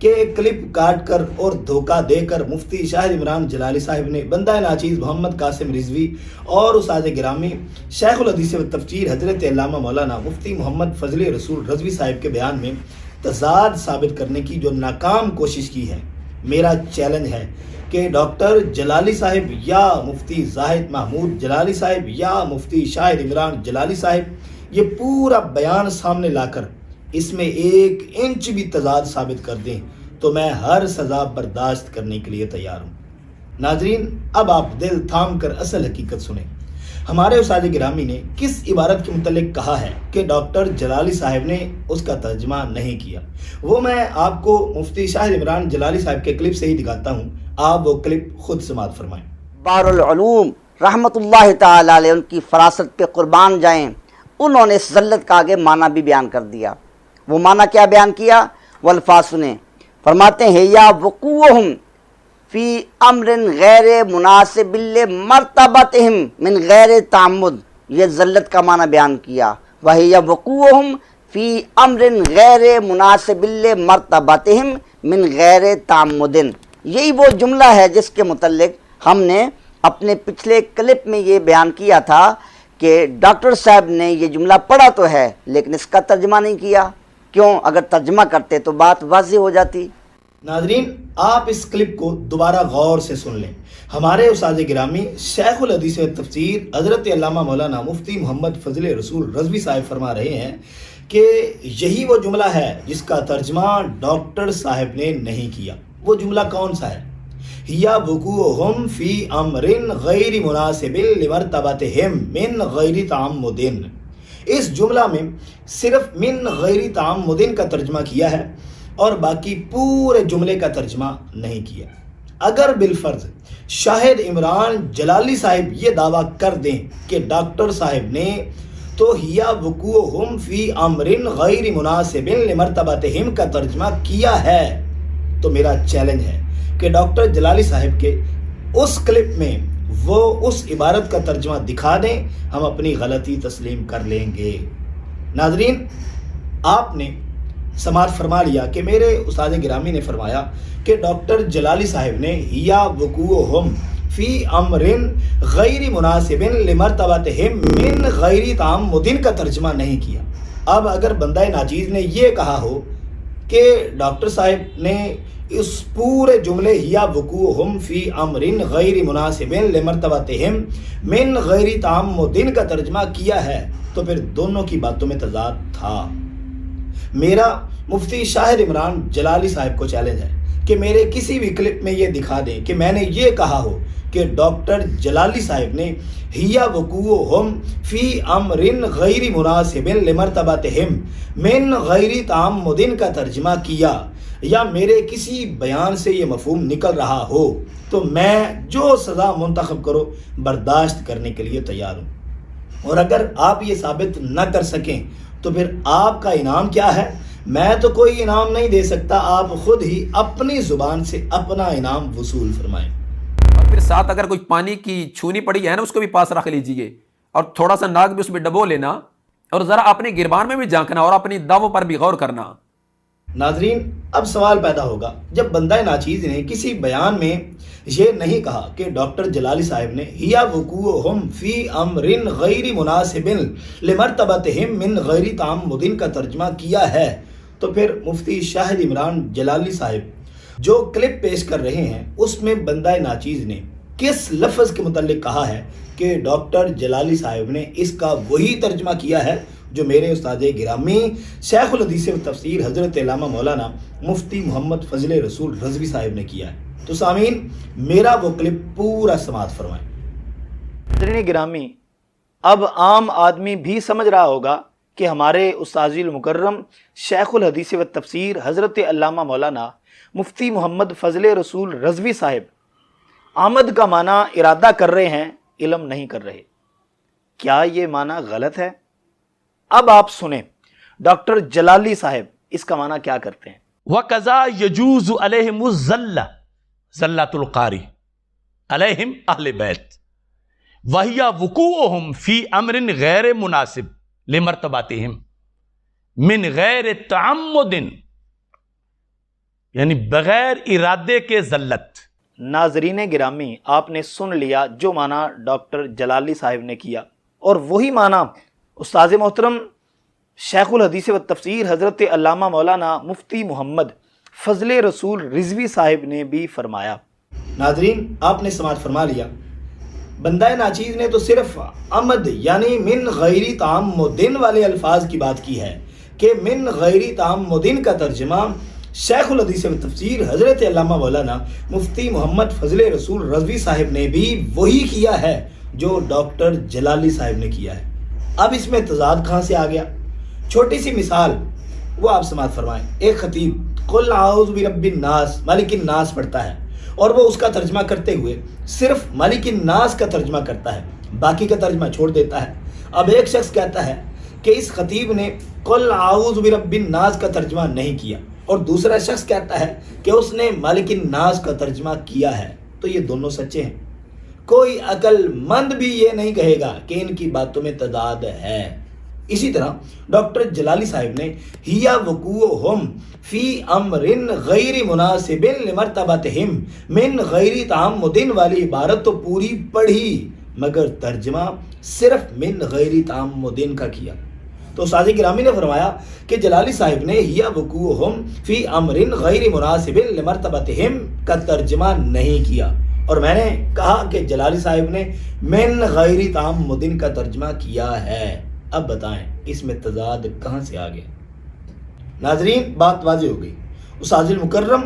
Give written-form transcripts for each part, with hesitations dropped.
کہ کلپ کاٹ کر اور دھوکہ دے کر مفتی شاہد عمران جلالی صاحب نے بندہ ناچیز محمد قاسم رضوی اور استاد گرامی شیخ الحدیث و تفسیر حضرت علامہ مولانا مفتی محمد فضل رسول رضوی صاحب کے بیان میں تضاد ثابت کرنے کی جو ناکام کوشش کی ہے، میرا چیلنج ہے کہ ڈاکٹر جلالی صاحب یا مفتی زاہد محمود جلالی صاحب یا مفتی شاہد عمران جلالی صاحب یہ پورا بیان سامنے لا کر اس میں 1 انچ بھی تضاد ثابت کر دیں تو میں ہر سزا برداشت کرنے کے لیے تیار ہوں۔ ناظرین، اب آپ دل تھام کر اصل حقیقت سنیں۔ ہمارے استاد گرامی نے کس عبارت کے متعلق کہا ہے کہ ڈاکٹر جلالی صاحب نے اس کا ترجمہ نہیں کیا، وہ میں آپ کو مفتی شاہد عمران جلالی صاحب کے کلپ سے ہی دکھاتا ہوں، آپ وہ کلپ خود سماعت فرمائیں۔ بار العلوم رحمت اللہ تعالی علیہ ان کی فراست پہ قربان جائیں، انہوں نے اس ذلت کا آگے معنی بھی بیان کر دیا۔ وہ معنی کیا بیان کیا؟ والفاظ سنیں، فرماتے ہیں یا وقوعہم فی امر غیر مناسب لمرتبتہم من غیر تعمد، یہ ذلت کا معنی بیان کیا۔ وہی وقوعہم فی امر غیر مناسب لمرتبتہم من غیر تعمد، یہی وہ جملہ ہے جس کے متعلق ہم نے اپنے پچھلے کلپ میں یہ بیان کیا تھا کہ ڈاکٹر صاحب نے یہ جملہ پڑھا تو ہے لیکن اس کا ترجمہ نہیں کیا۔ کیوں؟ اگر ترجمہ کرتے تو بات واضح ہو جاتی۔ ناظرین، آپ اس کلپ کو دوبارہ غور سے سن لیں۔ ہمارے استاد گرامی شیخ الحدیث و تفسیر حضرت علامہ مولانا مفتی محمد فضل رسول رضوی صاحب فرما رہے ہیں کہ یہی وہ جملہ ہے جس کا ترجمہ ڈاکٹر صاحب نے نہیں کیا۔ وہ جملہ کون سا ہے؟ یا وقوعہم فی امر غیر مناسب لمرتبتہم من غیر تعمد، اس جملہ میں صرف من غیر تعمد کا ترجمہ کیا ہے اور باقی پورے جملے کا ترجمہ نہیں کیا۔ اگر بالفرض شاہد عمران جلالی صاحب یہ دعویٰ کر دیں کہ ڈاکٹر صاحب نے تو ہیا وقوعہم فی امر غیر مناسب لمرتبتہم کا ترجمہ کیا ہے، تو میرا چیلنج ہے کہ ڈاکٹر جلالی صاحب کے اس کلپ میں وہ اس عبارت کا ترجمہ دکھا دیں، ہم اپنی غلطی تسلیم کر لیں گے۔ ناظرین، آپ نے سماعت فرما لیا کہ میرے استاد گرامی نے فرمایا کہ ڈاکٹر جلالی صاحب نے یا وقوعہم فی امر غیر مناسب لمرتبتہم من غیر تعمد کا ترجمہ نہیں کیا۔ اب اگر بندہ ناچیز نے یہ کہا ہو کہ ڈاکٹر صاحب نے اس پورے جملے یا وقوعہم فی امر غیر مناسب لمرتبتہم من غیر تعمد کا ترجمہ کیا ہے تو پھر دونوں کی باتوں میں تضاد تھا۔ میرا مفتی شاہد عمران جلالی صاحب کو چیلنج ہے کہ میرے کسی بھی کلپ میں یہ دکھا دیں کہ میں نے یہ کہا ہو کہ ڈاکٹر جلالی صاحب نے ہیا وقوعہم فی امر غیر مناسب لمرتبتہم من غیر تعمد کا ترجمہ کیا، یا میرے کسی بیان سے یہ مفہوم نکل رہا ہو تو میں جو سزا منتخب کرو برداشت کرنے کے لیے تیار ہوں، اور اگر آپ یہ ثابت نہ کر سکیں تو پھر آپ کا انعام کیا ہے؟ میں تو کوئی انعام نہیں دے سکتا، آپ خود ہی اپنی زبان سے اپنا انعام وصول فرمائیں۔ اور پھر ساتھ اگر کوئی پانی کی چھونی پڑی ہے نا، اس کو بھی پاس رکھ لیجئے اور تھوڑا سا ناک بھی اس میں ڈبو لینا اور ذرا اپنے گربان میں بھی جھانکنا اور اپنی دعووں پر بھی غور کرنا۔ ناظرین، اب سوال پیدا ہوگا جب بندہ ناچیز نے کسی بیان میں یہ نہیں کہا کہ ڈاکٹر جلالی صاحب نے ہیا وقوعہم فی امر غیر مناسب لمرتبتہم من غیر تعمد کا ترجمہ کیا ہے، تو پھر مفتی شاہد عمران جلالی صاحب جو کلپ پیش کر رہے ہیں اس میں بندہ ناچیز نے کس لفظ کے متعلق کہا ہے کہ ڈاکٹر جلالی صاحب نے اس کا وہی ترجمہ کیا ہے جو میرے استاد گرامی شیخ الحدیث و تفسیر حضرت علامہ مولانا مفتی محمد فضل رسول رضوی صاحب نے کیا ہے۔ تو سامعین، میرا وہ کلپ پورا سماعت فرمائیں۔ حضرین گرامی، اب عام آدمی بھی سمجھ رہا ہوگا کہ ہمارے استاذ المکرم شیخ الحدیث و تفسیر حضرت علامہ مولانا مفتی محمد فضل رسول رضوی صاحب آمد کا معنی ارادہ کر رہے ہیں، علم نہیں کر رہے۔ کیا یہ معنی غلط ہے؟ اب آپ سنیں ڈاکٹر جلالی صاحب اس کا معنی کیا کرتے ہیں۔ وَقَذَا يَجُوزُ عَلَيْهِمُ الزَّلَّةُ زَلَّةُ الْقَارِ عَلَيْهِمْ أَهْلِ بَيْتِ وَهِيَ وُقُوعُهُمْ فِي أَمْرٍ غَيْرِ مُنَاسِبٍ لِمَرْتَبَتِهِمْ مِنْ غَيْرِ تَعَمُّدٍ یعنی بغیر ارادے کے ذلت۔ ناظرین گرامی، آپ نے سن لیا جو معنی ڈاکٹر جلالی صاحب نے کیا، اور وہی معنی استاذ محترم شیخ الحدیث و تفسیر حضرت علامہ مولانا مفتی محمد فضل رسول رضوی صاحب نے بھی فرمایا۔ ناظرین، آپ نے سماعت فرما لیا، بندہ ناچیز نے تو صرف عمد یعنی من غیری تعمدن والے الفاظ کی بات کی ہے کہ من غیری تعمدن کا ترجمہ شیخ الحدیث و تفسیر حضرت علامہ مولانا مفتی محمد فضل رسول رضوی صاحب نے بھی وہی کیا ہے جو ڈاکٹر جلالی صاحب نے کیا ہے۔ اب اس میں تضاد کہاں سے آ گیا؟ چھوٹی سی مثال وہ آپ سماعت فرمائیں۔ ایک خطیب قل اعوذ برب الناس مالک الناس پڑھتا ہے اور وہ اس کا ترجمہ کرتے ہوئے صرف مالک الناس کا ترجمہ کرتا ہے، باقی کا ترجمہ چھوڑ دیتا ہے۔ اب ایک شخص کہتا ہے کہ اس خطیب نے قل اعوذ برب الناس کا ترجمہ نہیں کیا، اور دوسرا شخص کہتا ہے کہ اس نے مالک الناس کا ترجمہ کیا ہے، تو یہ دونوں سچے ہیں۔ کوئی عقل مند بھی یہ نہیں کہے گا کہ ان کی باتوں میں تضاد ہے۔ اسی طرح ڈاکٹر جلالی صاحب نے ہیا وقوعہم فی امر غیر مناسب لمرتبتہم من غیر تعمد والی عبارت تو پوری پڑھی، مگر ترجمہ صرف من غیر تعمد کا کیا۔ تو استاد گرامی نے فرمایا کہ جلالی صاحب نے ہیا وقوعہم فی امر غیر مناسب لمرتبتہم کا ترجمہ نہیں کیا، اور میں نے کہا کہ جلالی صاحب نے من غیر تعمد کا ترجمہ کیا ہے۔ اب بتائیں اس میں تضاد کہاں سے آ گیا؟ ناظرین، بات واضح ہو گئی۔ استاد المکرم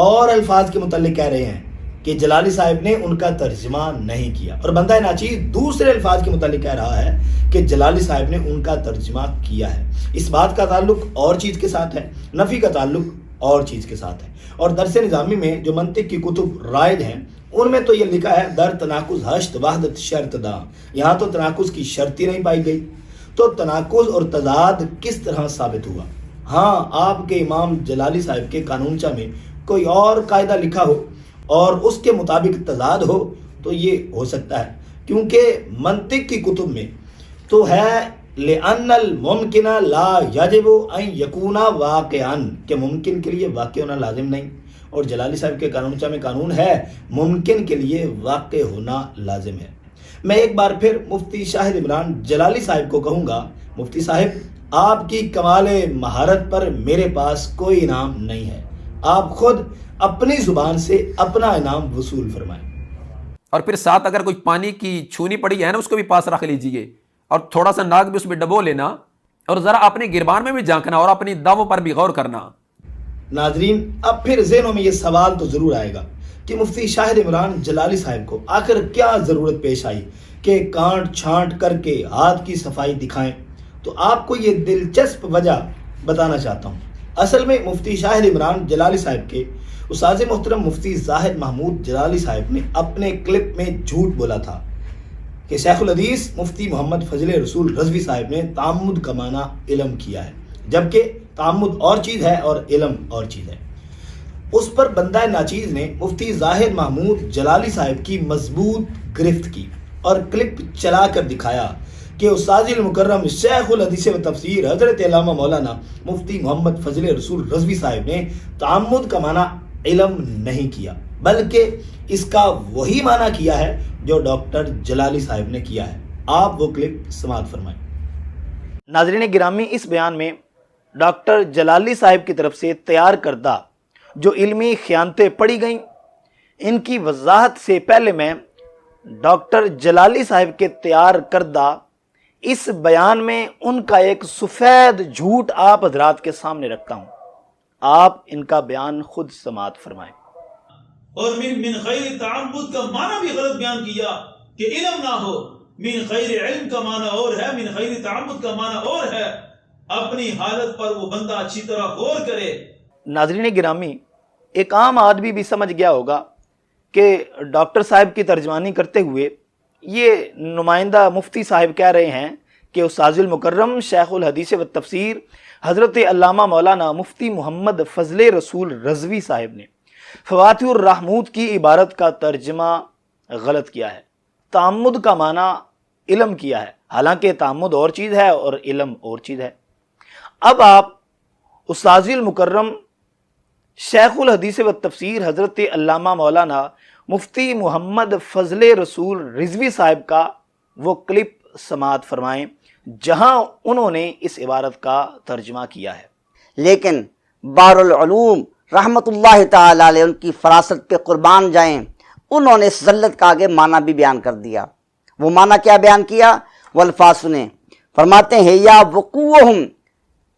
اور الفاظ کے متعلق کہہ رہے ہیں کہ جلالی صاحب نے ان کا ترجمہ نہیں کیا، اور بندہ ناچیز دوسرے الفاظ کے متعلق کہہ رہا ہے کہ جلالی صاحب نے ان کا ترجمہ کیا ہے۔ اس بات کا تعلق اور چیز کے ساتھ ہے، نفی کا تعلق اور چیز کے ساتھ ہے۔ اور درس نظامی میں جو منطق کی کتب رائج ہیں ان میں تو یہ لکھا ہے در تناقض ہشت وحدت شرط دا، یہاں تو تناقض کی شرط ہی نہیں پائی گئی۔ تو تناقض اور تضاد کس طرح ثابت ہوا؟ ہاں، آپ کے امام جلالی صاحب کے قانونچہ میں کوئی اور قاعدہ لکھا ہو اور اس کے مطابق تضاد ہو تو یہ ہو سکتا ہے، کیونکہ منطق کی کتب میں تو ہے لأن الممکن لا یجب ان یکون واقعا، کہ ممکن کے لیے واقع ہونا لازم نہیں، اور جلالی صاحب کے قانونچہ میں قانون ہے ممکن کے لیے واقع ہونا لازم ہے۔ میں ایک بار پھر مفتی شاہد عمران جلالی صاحب کو کہوں گا، مفتی صاحب آپ کی کمال مہارت پر میرے پاس کوئی انعام نہیں ہے، آپ خود اپنی زبان سے اپنا انعام وصول فرمائیں۔ اور پھر ساتھ اگر کوئی پانی کی چھونی پڑی ہے نا اس کو بھی پاس رکھ لیجئے، اور تھوڑا سا ناک بھی اس میں ڈبو لینا، اور ذرا اپنے گربان میں بھی جھانکنا اور اپنی دعووں پر بھی غور کرنا۔ ناظرین، اب پھر ذہنوں میں یہ سوال تو ضرور آئے گا کہ مفتی شاہد عمران جلالی صاحب کو آخر کیا ضرورت پیش آئی کہ کانٹ چھانٹ کر کے ہاتھ کی صفائی دکھائیں؟ تو آپ کو یہ دلچسپ وجہ بتانا چاہتا ہوں۔ اصل میں مفتی شاہد عمران جلالی صاحب کے استاذ محترم مفتی زاہد محمود جلالی صاحب نے اپنے کلپ میں جھوٹ بولا تھا کہ شیخ الحدیث مفتی محمد فضل رسول رضوی صاحب نے تعمد کا معنی علم کیا ہے، جبکہ تعمد اور چیز ہے اور علم اور چیز ہے۔ اس پر بندہ ناچیز نے مفتی زاہد محمود جلالی صاحب کی مضبوط گرفت کی اور کلپ چلا کر دکھایا کہ استاذ المکرم شیخ الحدیث و تفسیر حضرت علامہ مولانا مفتی محمد فضل رسول رضوی صاحب نے تعمد کا معنی علم نہیں کیا، بلکہ اس کا وہی معنی کیا ہے جو ڈاکٹر جلالی صاحب نے کیا ہے۔ آپ وہ کلپ سماعت فرمائیں۔ ناظرین گرامی، اس بیان میں ڈاکٹر جلالی صاحب کی طرف سے تیار کردہ جو علمی خیانتیں پڑھی گئیں، ان کی وضاحت سے پہلے میں ڈاکٹر جلالی صاحب کے تیار کردہ اس بیان میں ان کا ایک سفید جھوٹ آپ حضرات کے سامنے رکھتا ہوں، آپ ان کا بیان خود سماعت فرمائیں۔ اور من غیر تعمد کا معنی بھی غلط بیان کیا کہ علم نہ ہو، من غیر علم کا معنی اور ہے، من غیر تعمد کا معنی اور ہے۔ اپنی حالت پر وہ بندہ اچھی طرح غور کرے۔ ناظرین گرامی، ایک عام آدمی بھی سمجھ گیا ہوگا کہ ڈاکٹر صاحب کی ترجمانی کرتے ہوئے یہ نمائندہ مفتی صاحب کہہ رہے ہیں کہ استاذ المکرم شیخ الحدیث و تفسیر حضرت علامہ مولانا مفتی محمد فضل رسول رضوی صاحب نے فواتح الرحمود کی عبارت کا ترجمہ غلط کیا ہے، تعمد کا معنی علم کیا ہے، حالانکہ تعمد اور چیز ہے اور علم اور چیز ہے۔ اب آپ استاذ المکرم شیخ الحدیث و تفسیر حضرت علامہ مولانا مفتی محمد فضل رسول رضوی صاحب کا وہ کلپ سماعت فرمائیں جہاں انہوں نے اس عبارت کا ترجمہ کیا ہے۔ لیکن بحر العلوم رحمت اللہ تعالی علیہ ان کی فراست پہ قربان جائیں، انہوں نے اس ذلت کا آگے معنی بھی بیان کر دیا۔ وہ معنی کیا بیان کیا؟ وہ الفاظ سنیں، فرماتے ہیں یا وقوعہم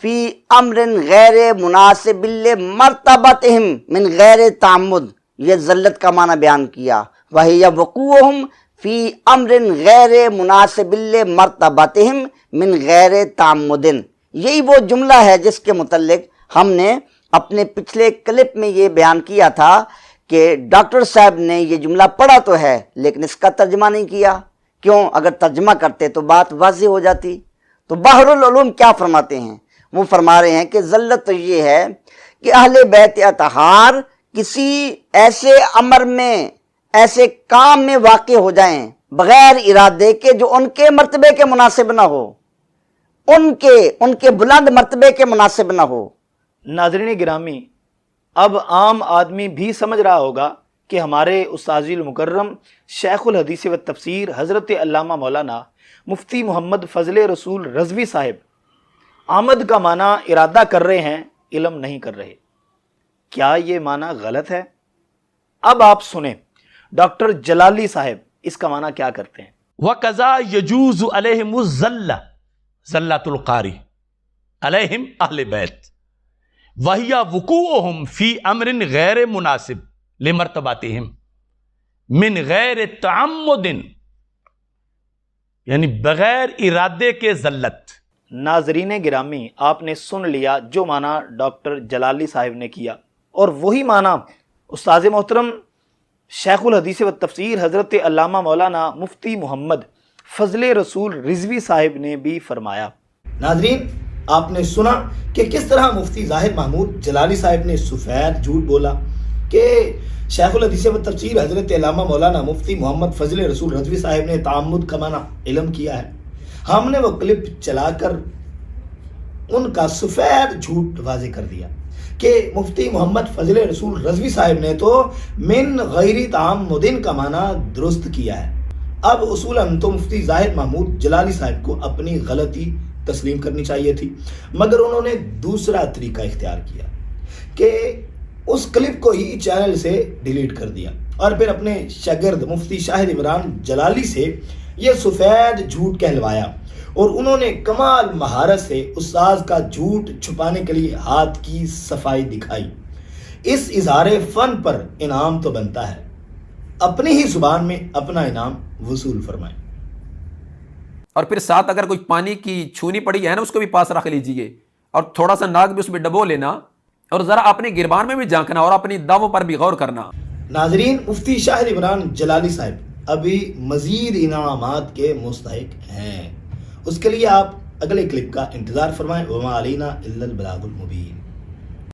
فی امر غیر مناسب لمرتبتہم من غیر تعمد، یہ ذلت کا معنی بیان کیا۔ وہی وقوعہم فی امر غیر مناسب لمرتبتہم من غیر تعمد، یہی وہ جملہ ہے جس کے متعلق ہم نے اپنے پچھلے کلپ میں یہ بیان کیا تھا کہ ڈاکٹر صاحب نے یہ جملہ پڑھا تو ہے لیکن اس کا ترجمہ نہیں کیا۔ کیوں؟ اگر ترجمہ کرتے تو بات واضح ہو جاتی۔ تو بحر العلوم کیا فرماتے ہیں؟ وہ فرما رہے ہیں کہ ذلت تو یہ ہے کہ اہل بیت اطہار کسی ایسے امر میں، ایسے کام میں واقع ہو جائیں بغیر ارادے کے جو ان کے مرتبے کے مناسب نہ ہو، ان کے بلند مرتبے کے مناسب نہ ہو۔ ناظرین گرامی، اب عام آدمی بھی سمجھ رہا ہوگا کہ ہمارے استاذ المکرم شیخ الحدیث و تفسیر حضرت علامہ مولانا مفتی محمد فضل رسول رضوی صاحب آمد کا معنی ارادہ کر رہے ہیں، علم نہیں کر رہے۔ کیا یہ معنی غلط ہے؟ اب آپ سنیں ڈاکٹر جلالی صاحب اس کا معنی کیا کرتے ہیں۔ وَقَذَا يَجُوزُ عَلَيْهِمُ الزَّلَّةُ زَلَّةُ الْقَارِ عَلَيْهِمْ أَهْلِ بَيْتِ وَهِيَ وُقُوعُهُمْ فِي أَمْرٍ غَيْرِ مُنَاسِبٍ لِمَرْتَبَتِهِمْ من غیر تعمد، یعنی بغیر ارادے کے ذلت۔ ناظرین گرامی، آپ نے سن لیا جو معنی ڈاکٹر جلالی صاحب نے کیا، اور وہی معنی استاذ محترم شیخ الحدیث و تفسیر حضرت علامہ مولانا مفتی محمد فضل رسول رضوی صاحب نے بھی فرمایا۔ ناظرین، آپ نے سنا کہ کس طرح مفتی ظاہر محمود جلالی صاحب نے سفید جھوٹ بولا کہ شیخ الحدیث و تفسیر حضرت علامہ مولانا مفتی محمد فضل رسول رضوی صاحب نے تعمد کا معنی علم کیا ہے۔ ہم نے وہ کلپ چلا کر ان کا سفید جھوٹ واضح کر دیا کہ مفتی محمد فضل رسول رضوی صاحب نے تو من غیر تعمد کا معنی درست کیا ہے۔ اب اصولاً تو مفتی ظاہر محمود جلالی صاحب کو اپنی غلطی تسلیم کرنی چاہیے تھی، مگر انہوں نے دوسرا طریقہ اختیار کیا کہ اس کلپ کو ہی چینل سے ڈیلیٹ کر دیا اور پھر اپنے شاگرد مفتی شاہد عمران جلالی سے یہ سفید جھوٹ کہلوایا، اور انہوں نے کمال مہارت سے استاذ کا جھوٹ چھپانے کے لیے ہاتھ کی صفائی دکھائی۔ اس اظہار فن پر انعام تو بنتا ہے، اپنی ہی زبان میں اپنا انعام وصول فرمائیں۔ اور پھر ساتھ اگر کوئی پانی کی چھونی پڑی ہے نا، اس کو بھی پاس رکھ لیجئے، اور تھوڑا سا ناک بھی اس میں ڈبو لینا، اور ذرا اپنے گربان میں بھی جھانکنا اور اپنی دعووں پر بھی غور کرنا۔ ناظرین، مفتی شاہد عمران جلالی صاحب ابھی مزید انعامات کے مستحق ہیں، اس کے لیے آپ اگلے کلپ کا انتظار فرمائیں۔ وما علینا الا البلاغ المبین۔